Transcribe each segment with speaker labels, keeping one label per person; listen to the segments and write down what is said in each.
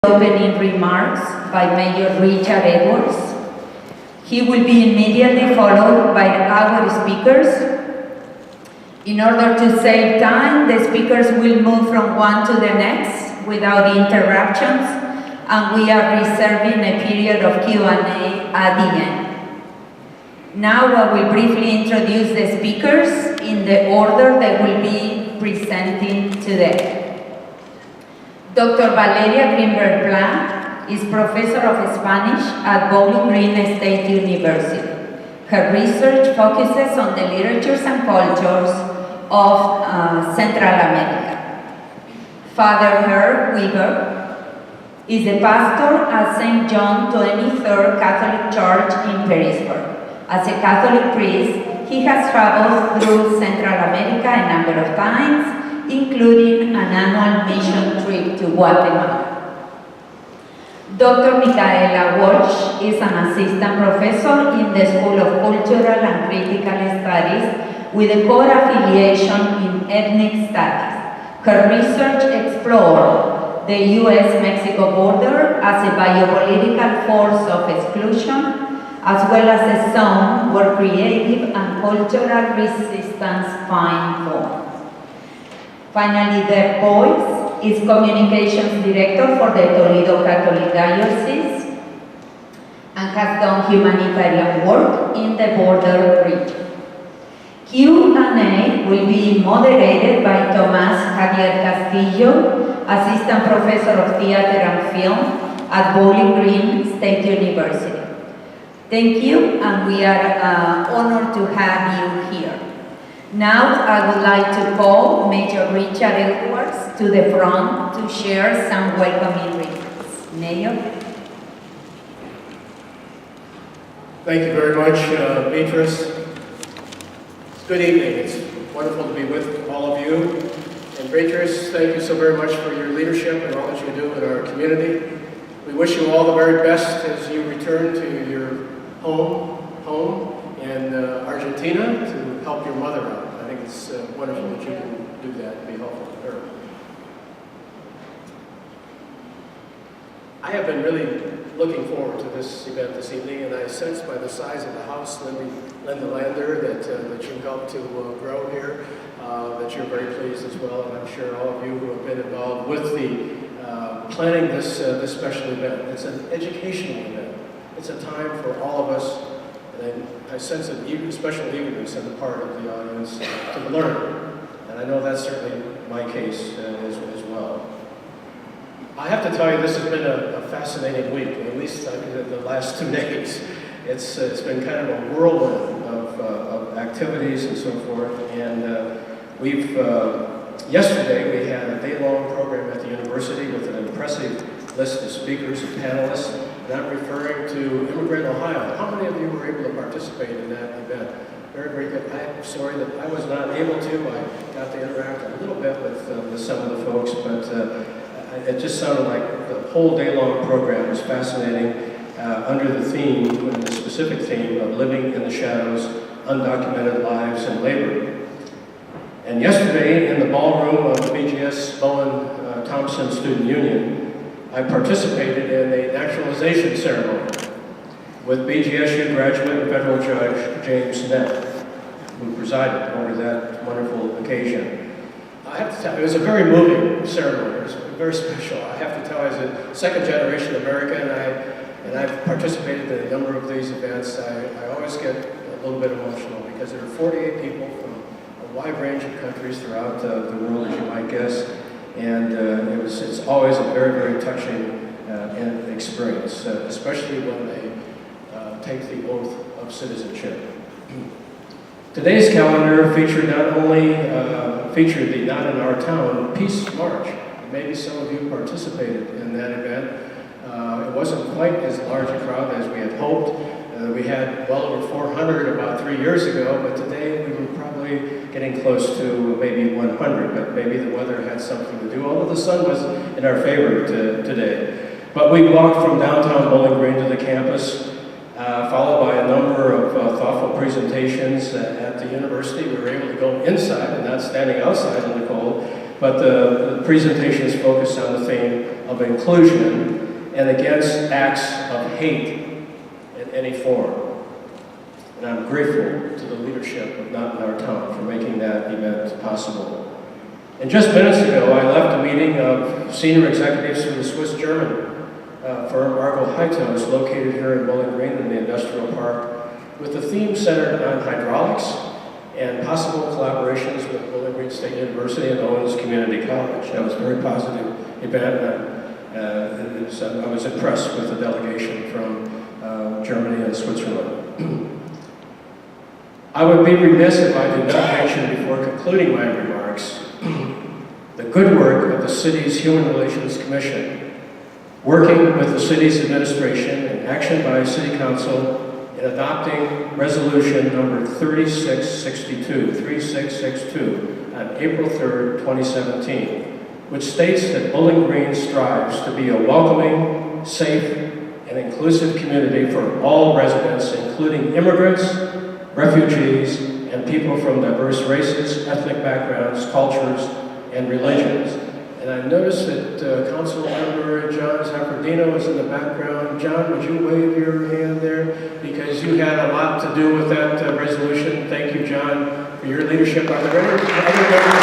Speaker 1: Opening remarks by Mayor Richard Edwards. He will be immediately followed by our speakers. In order to save time, the speakers will move from one to the next without interruptions, and we are reserving a period of Q&A at the end. Now I will briefly introduce the speakers in the order they will be presenting today. Dr. Valeria Greenberg Blanc is Professor of Spanish at Bowling Green State University. Her research focuses on the literatures and cultures of Central America. Father Herb Weaver is a pastor at St. John 23rd Catholic Church in Petersburg. As a Catholic priest, he has traveled through Central America a number of times, including an annual mission trip to Guatemala. Dr. Micaela Walsh is an assistant professor in the School of Cultural and Critical Studies with a core affiliation in ethnic studies. Her research explored the U.S.-Mexico border as a biopolitical force of exclusion, as well as a zone where creative and cultural resistance find form. Finally, Deb Boyce is Communications Director for the Toledo Catholic Diocese and has done humanitarian work in the border region. Q&A will be moderated by Tomás Javier Castillo, Assistant Professor of Theater and Film at Bowling Green State University. Thank you, and we are honored to have you here. Now, I would like to call Major Richard Edwards to the front to share some welcoming remarks. Mayor?
Speaker 2: Thank you very much, Beatriz. Good evening. It's wonderful to be with all of you. And Beatriz, thank you so very much for your leadership and all that you do in our community. We wish you all the very best as you return to your home in Argentina to help your mother out. I think it's wonderful that you can do that and be helpful to her. I have been really looking forward to this event this evening, and I sense by the size of the house, Linda Lander, that you helped to grow here, that you're very pleased as well, and I'm sure all of you who have been involved with the planning this special event. It's an educational event. It's a time for all of us. And I sense a special eagerness on the part of the audience to learn. And I know that's certainly my case as well. I have to tell you, this has been a fascinating week, at least the last 2 days. It's been kind of a whirlwind of activities and so forth. And yesterday we had a day-long program at the university with an impressive list of speakers and panelists. And I'm referring to Immigrant, Ohio. How many of you were able to participate in that event? Very, very good. I'm sorry that I was not able to. I got to interact a little bit with some of the folks, but it just sounded like the whole day-long program was fascinating under the theme, the specific theme of living in the shadows, undocumented lives and labor. And yesterday in the ballroom of the BGS Bowen Thompson Student Union, I participated in a naturalization ceremony with BGSU graduate and federal judge James Neff, who presided over that wonderful occasion. I have to tell you, it was a very moving ceremony. It was very special. I have to tell you, as a second-generation American, and I've participated in a number of these events, I always get a little bit emotional because there are 48 people from a wide range of countries throughout the world, as you might guess. And it's always a very, very touching experience, especially when they take the oath of citizenship. Today's calendar featured the Not in Our Town Peace March. Maybe some of you participated in that event. It wasn't quite as large a crowd as we had hoped. We had well over 400 about 3 years ago, but today we were probably getting close to maybe 100, but maybe the weather had something to do, although the sun was in our favor today. But we walked from downtown Bowling Green to the campus, followed by a number of thoughtful presentations at the university. We were able to go inside and not standing outside in the cold but the presentation is focused on the theme of inclusion and against acts of hate in any form. And I'm grateful to the leadership of Not in Our Town for making that event possible. And just minutes ago, I left a meeting of senior executives from the Swiss-German firm Argo Hightos, located here in Bowling Green in the Industrial Park, with the theme centered on hydraulics and possible collaborations with Bowling Green State University and Owens Community College. That was a very positive event, and I was impressed with the delegation from Germany and Switzerland. I would be remiss if I did not mention, before concluding my remarks, the good work of the city's Human Relations Commission, working with the city's administration and action by City Council in adopting resolution number 3662 on April 3rd, 2017, which states that Bowling Green strives to be a welcoming, safe, and inclusive community for all residents, including immigrants, refugees, and people from diverse races, ethnic backgrounds, cultures, and religions. And I noticed that Council Member John Zaffardino is in the background. John, would you wave your hand there? Because you had a lot to do with that resolution. Thank you, John, for your leadership. Are there any other members?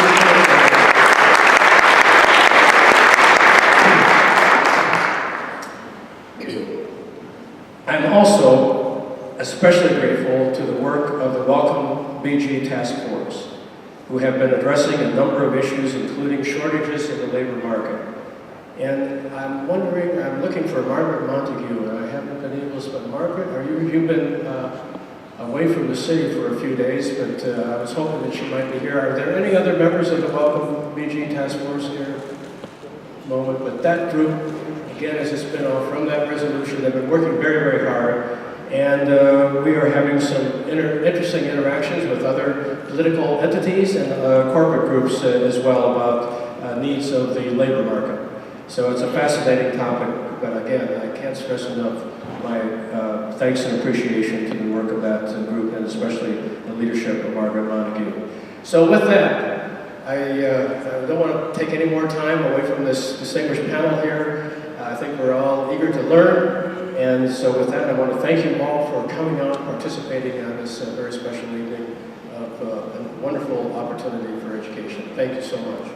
Speaker 2: I'm also especially grateful to the work of the Welcome BG Task Force, who have been addressing a number of issues, including shortages in the labor market. And I'm wondering, I'm looking for Margaret Montague, and I haven't been able to, but Margaret, you've been away from the city for a few days, but I was hoping that she might be here. Are there any other members of the Welcome BG Task Force here? Moment, but that group, again, is a spin-off from that resolution. They've been working very, very hard. And we are having some interesting interactions with other political entities and corporate groups as well about needs of the labor market. So it's a fascinating topic, but again, I can't stress enough my thanks and appreciation to the work of that group, and especially the leadership of Margaret Montague. So with that, I don't want to take any more time away from this distinguished panel here. I think we're all eager to learn. And so with that, I want to thank you all for coming out, participating on this very special evening of a wonderful opportunity for education. Thank you so much.